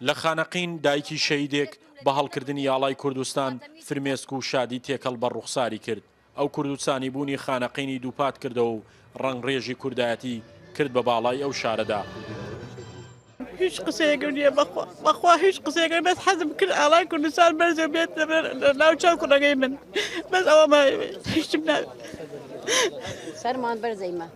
لە خانەقین دایکی شەیدێک بە هەڵکردنی ئاڵای کوردستان فرمێسک و شادی تێکەڵ بە ڕوخساری کرد. ئەو کوردستانی بوونی خانەقینی دووپات کردەوە و ڕەنگڕێژی کوردایەتی کرد بە باڵای ئەو شارەدا. هیچ قسەیەکم نییە بەخوا هیچ قسەیەکە بەس حەزم کرد ئاڵای کوردستان بەرزە بێت ناوچەو کوڕەکەی من بەس ئەوە هیچم ناوێت سەرمان بەرزەیمە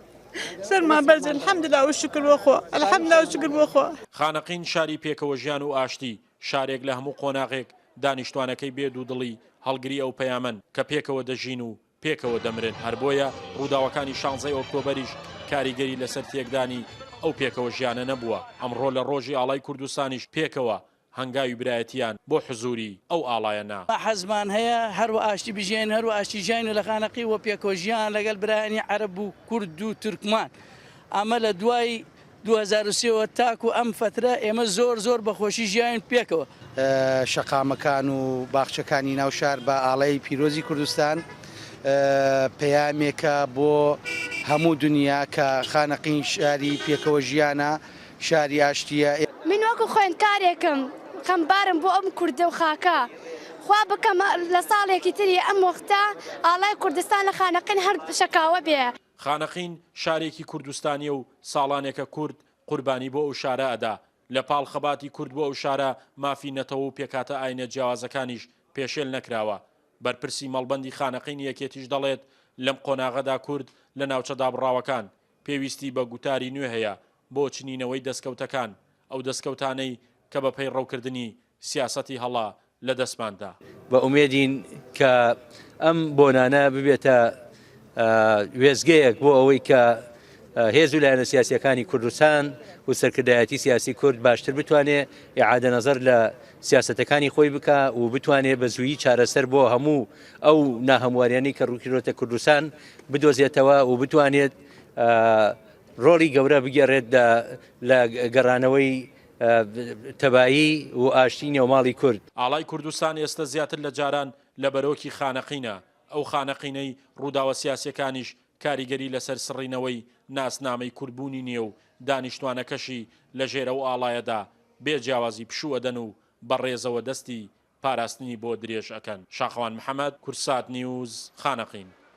سەرمان بەرزە الحەمدلله و شکر بۆ خوا الحەمدلله و شکر بۆ خوا. خانەقین شاری پێکەوە ژیان و ئاشتی، شارێک لە هەموو قۆناغێک دانیشتوانەکەی بێد و دڵی هەڵگری ئەو پەیامەن کە پێکەوە دەژین و پێکەوە دەمرن. هەر بۆیە ڕووداوەکانی 16 ئۆکتۆبەریش کاریگەری لەسەر تێکدانی ئەو پێکەوە ژیانە نەبووە. ئەمڕۆ لە ڕۆژی ئاڵای کوردستانیش پێکەوە هەنگاوی برایەتیان بۆ حزوری ئەو ئاڵایەنە. حەزمان هەیە هەروە ئاشتی بژێن هەروە ئاشتی ژیان لە خانەقی وە پێکەوە ژیان لەگەڵ برایانی عەرەب و کورد و تورکمان. ئەمە لە دوای 2023 تاکو ئەم فترە ئێمە زۆر بەخۆشی ژیان پێکەوە. شەقامەکان و باخچەکانی ناو شار بە ئاڵای پیرۆزی کوردستان پەیامێکە بۆ هەموو دنیا کە خانەقین شاری پێکەوە ژیانە، شاری ئاشتیە. من وەکو خوێندکارێکم خەمبارم بۆ ئەم کوردە و خاکە خوا بکەم لە ساڵێکی تری ئەم وەختە ئاڵای کوردستان لە خانەقین هەر شەکاوە بێ. خانەقین شارێکی کوردستانیە و ساڵانێکە کورد قوربانی بۆ ئەو شارە ئەدا. لە پاڵ خەباتی کورد بۆ ئەو شارە مافی نەتەوە و پێکاتە ئاینە جیاوازەکانیش پێشێل نەکراوە. بەرپرسی مەڵبەندی خانەقین یەکێتیش دەڵێت لەم قۆناغەدا کورد لە ناوچەدا بڕاوەکان پێویستی بە گوتاری نوێ هەیە بۆ چنینەوەی دەستکەوتەکان، ئەو دەستکەوتانەی کە بە پەی ڕەوکردنی سیاسەتی هەڵا لە دەستماندا. بە ئومێدین کە ئەم بۆنانە ببێتە وێزگەیەک بۆ ئەوەی کە هێز و لایەنە سیاسیەکانی کوردستان و سەرکردایەتی سیاسی کورد باشتر بتوانێت ئیعادە نەزەر لە سیاسەتەکانی خۆی بکە و بتوانێت بە زوویی چارەسەر بۆ هەموو ئەو ناهەمواریانی کە ڕووکردۆتە کوردستان بدۆزێتەوە و بتوانێت ڕۆڵی گەورە بگەڕێت لە گەڕانەوەی تەبایی و ئاشتی نێوماڵی کورد. ئاڵای کوردستان ئێستا زیاتر لە جاران لە بەرۆکی خانەقینە. ئەو خانەقینەی ڕووداوە سیاسیەکانیش کاریگەری لەسەر سڕینەوەی ناسنامەی کوربوونی نییە و دانیشتوانەکەشی لە ژێرە و ئاڵایەدا بێجیاوازی پشووەدەن و بەڕێزەوە دەستی پاراستنی بۆ درێژ ئەکەن. شاخەوان محەممەد، کورسات نیوز، خانەقین.